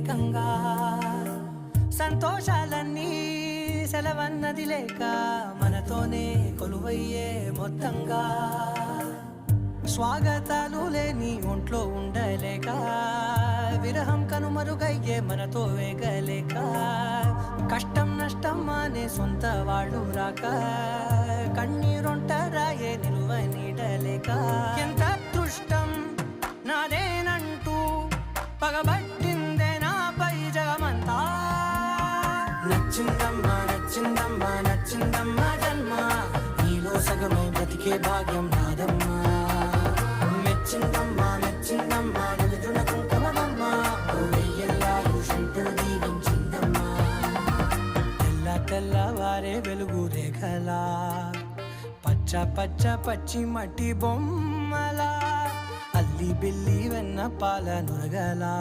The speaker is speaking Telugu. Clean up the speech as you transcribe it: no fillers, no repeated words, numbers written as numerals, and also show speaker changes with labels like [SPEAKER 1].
[SPEAKER 1] ఏకంగా సంతోషాలన్నీ సెలవన్నది లేక మనతోనే కొలువయ్యే మొత్తంగా స్వాగతాలు లేని ఒంట్లో ఉండలేక విరహం కనుమరుగయ్యే మనతో వేగలేక కష్టం నష్టం అనే సొంత వాళ్ళు రాక కన్నీరొంటరాయే నిలువ నీడలేక ఎంత అదృష్టం నాదేనంటూ పగబట్టిందే నాపై జగమంతా నచ్చిందమ్మా నచ్చిందమ్మా నచ్చిందమ్మా జన్మ నీలో సగమే బ్రతికే భాగ్యం నాదమ్మా మెచ్చిందమ్మా మెచ్చిందమ్మా నిలుచున్న కుంకుమమ్మా వెయ్యల్లాలు శంకరు దీవించిందమ్మా తెల్ల తెల్లవారే వెలుగు రేఖలా పచ్చ పచ్చ పచ్చి మట్టి బొమ్మలా అల్లి బిల్లి వెన్న పాల నురగలా